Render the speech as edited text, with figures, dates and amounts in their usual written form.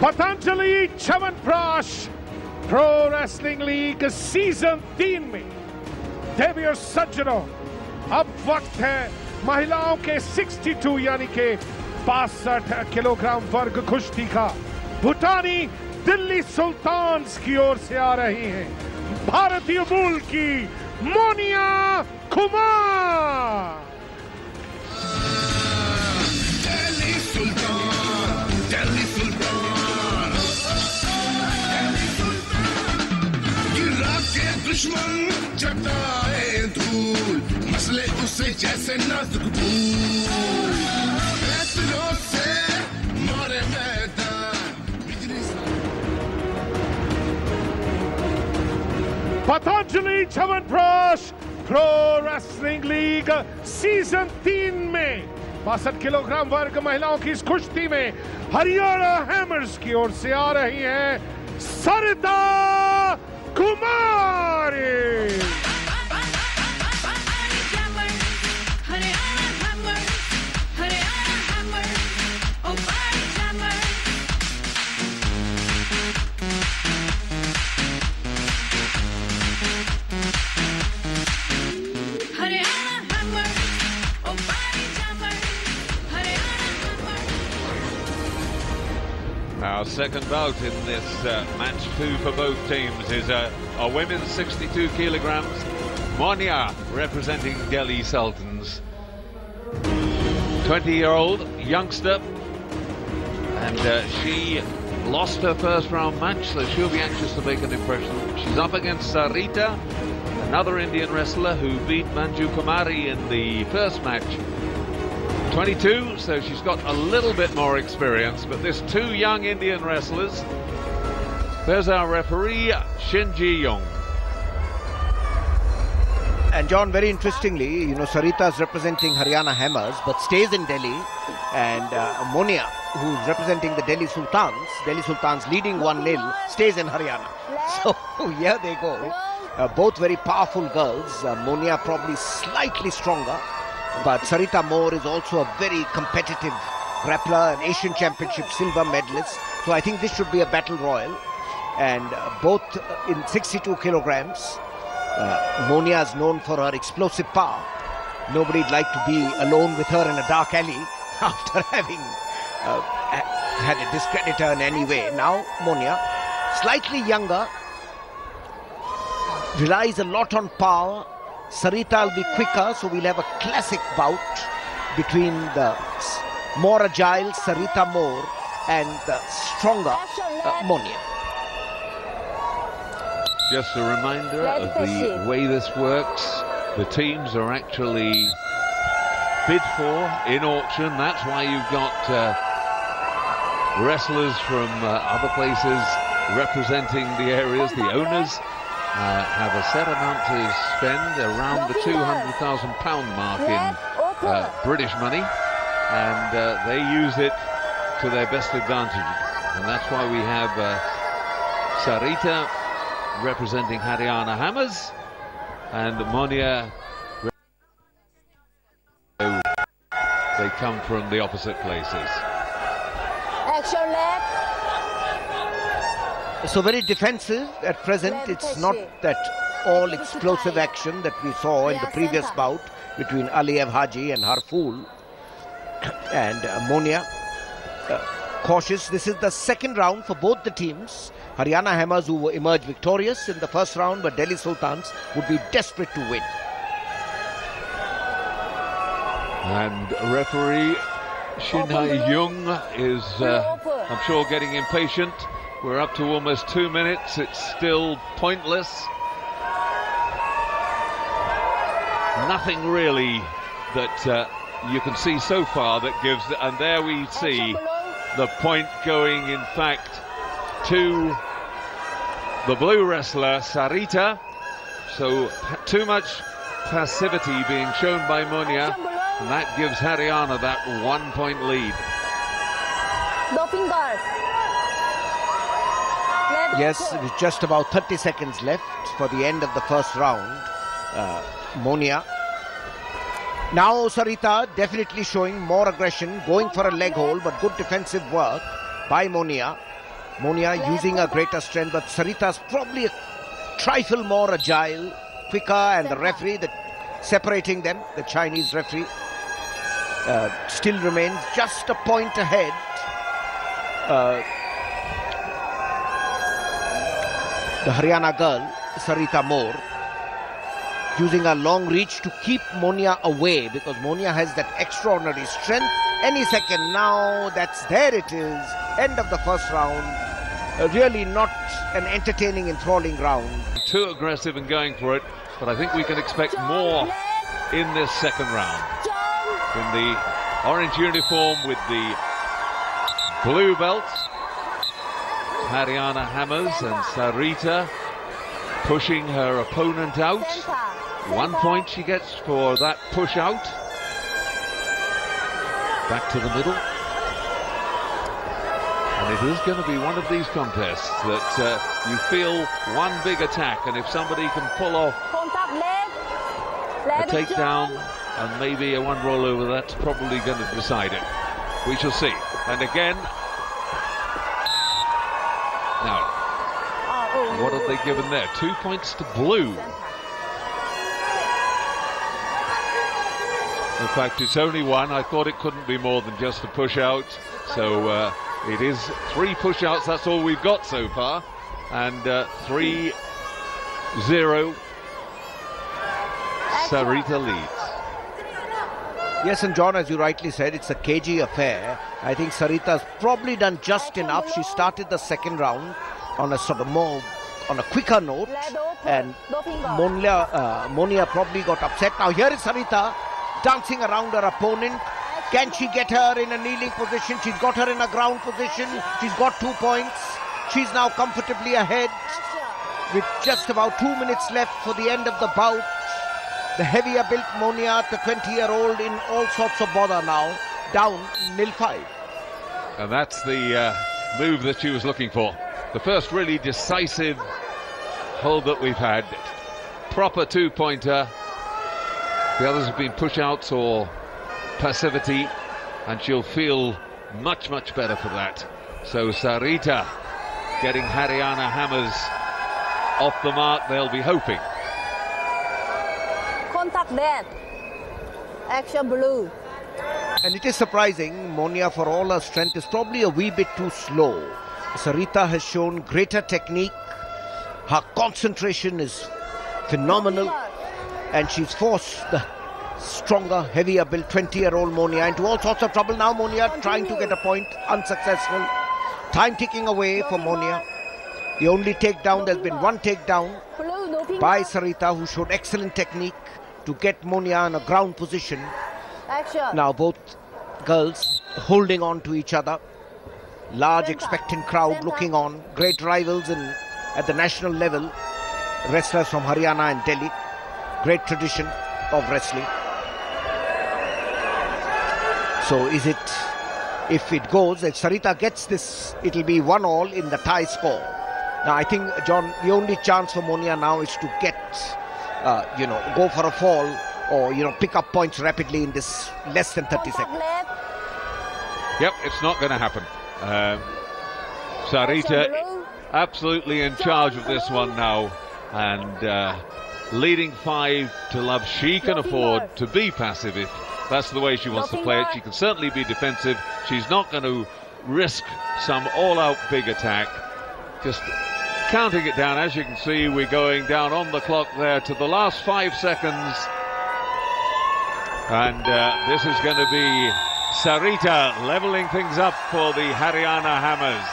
Patanjali chyawanprash pro wrestling league season 3 में देवियों सज्जनों, अब वक्त है महिलाओं के 62 यानी के 62 किलोग्राम वर्ग कुश्ती का। भूटानी दिल्ली सुल्तान्स की ओर से आ रही हैं भारतीय मूल की मोनिया कुमार। दुश्मन चटाए धूल, मसले उसे जैसे नाजुक फूल, फैसलों से मारे मैदान बिजली। Patanjali chyawanprash pro wrestling league season 3 में 62 किलोग्राम वर्ग महिलाओं की इस कुश्ती में हरियाणा हैमर्स की ओर से आ रही हैं Sarita Kumari. Our second bout in this match 2 for both teams is a women's 62 kilograms. Monia representing Delhi Sultans. 20-year-old youngster, and she lost her first round match, so she'll be anxious to make an impression. She's up against Sarita, another Indian wrestler who beat Manju Kumari in the first match. 22, so she's got a little bit more experience, but there's 2 young Indian wrestlers. There's our referee, Shinji Young. And John, very interestingly, you know, Sarita is representing Haryana Hammers, but stays in Delhi, and Monia, who's representing the Delhi Sultans leading 1-0, stays in Haryana. So here they go. Both very powerful girls. Monia probably slightly stronger, but Sarita Moore is also a very competitive grappler, an Asian Championship silver medalist. So I think this should be a battle royal. And both in 62 kilograms. Monia is known for her explosive power. Nobody'd like to be alone with her in a dark alley after having had a discreditor in any way. Now Monia, slightly younger, relies a lot on power. Sarita will be quicker, so we'll have a classic bout between the more agile Sarita Moore and the stronger Monia. Just a reminder of the way this works. The teams are actually bid for in auction. That's why you've got wrestlers from other places representing the areas. The owners have a set amount to spend around the £200,000 mark in British money, and they use it to their best advantage. And that's why we have Sarita representing Haryana Hammers and Monia. They come from the opposite places. Action leg. So very defensive at present. It's not that all explosive action that we saw in the previous bout between Aliyev Haji and Harfool. And Monia cautious. This is the second round for both the teams. Haryana Hammers, who emerged victorious in the first round, but Delhi Sultans would be desperate to win. And referee Shinji Young is, I'm sure, getting impatient. We're up to almost 2 minutes. It's still pointless. Nothing really that you can see so far that gives, and there we see the point going, in fact, to the blue wrestler Sarita. So too much passivity being shown by Monia, and that gives Haryana that 1-point lead. Doping guard. Yes, with just about 30 seconds left for the end of the first round. Monia. Now Sarita definitely showing more aggression, going for a leg hold, but good defensive work by Monia. Monia using her greater strength, but Sarita's probably a trifle more agile, quicker, and the referee separating them, the Chinese referee, still remains just a point ahead. The Haryana girl, Sarita Moore, using a long reach to keep Monia away, because Monia has that extraordinary strength. Any second now, there it is, end of the first round. Really not an entertaining, enthralling round. Too aggressive and going for it, but I think we can expect more in this second round. In the orange uniform with the blue belt, Haryana Hammers, and Sarita pushing her opponent out. 1 point she gets for that push out. Back to the middle. And it is going to be one of these contests that you feel one big attack, and if somebody can pull off a takedown and maybe a one rollover, that's probably going to decide it. We shall see. And again, now, what have they given there? 2 points to blue. In fact, it's only one. I thought it couldn't be more than just a push out. So it is 3 push outs. That's all we've got so far. And 3-0. Sarita leads. Yes, and John, as you rightly said, it's a cagey affair. I think Sarita's probably done just enough. She started the second round on a sort of more, on a quicker note, and Monia probably got upset. Now here is Sarita dancing around her opponent. Can she get her in a kneeling position? She's got her in a ground position. She's got 2 points. She's now comfortably ahead with just about 2 minutes left for the end of the bout. The heavier built Monia, the 20-year-old, in all sorts of bother now, down 0-5. And that's the move that she was looking for. The first really decisive hold that we've had. Proper 2-pointer. The others have been push-outs or passivity, and she'll feel much, much better for that. So Sarita getting Haryana Hammers off the mark, they'll be hoping. Contact red. Action blue. And it is surprising, Monia, for all her strength, is probably a wee bit too slow. Sarita has shown greater technique. Her concentration is phenomenal, and she's forced the stronger, heavier built 20-year-old Monia into all sorts of trouble. Now Monia trying to get a point, unsuccessful. Time ticking away for Monia. The only takedown, there's been one takedown by Sarita, who showed excellent technique to get Monia in a ground position. Now both girls holding on to each other. Large expectant crowd looking on. Great rivals at the national level. Wrestlers from Haryana and Delhi. Great tradition of wrestling. So is it, if it goes, if Sarita gets this, it'll be 1-1 in the tie score. Now I think, John, the only chance for Monia now is to get, go for a fall, or, pick up points rapidly in this less than 30 seconds. Yep, it's not going to happen. Sarita absolutely in charge of this one now, and leading 5-0. She can afford to be passive if that's the way she wants to play it. She can certainly be defensive. She's not going to risk some all-out big attack. Just counting it down. As you can see, we're going down on the clock there to the last 5 seconds. And this is going to be Sarita leveling things up for the Haryana Hammers.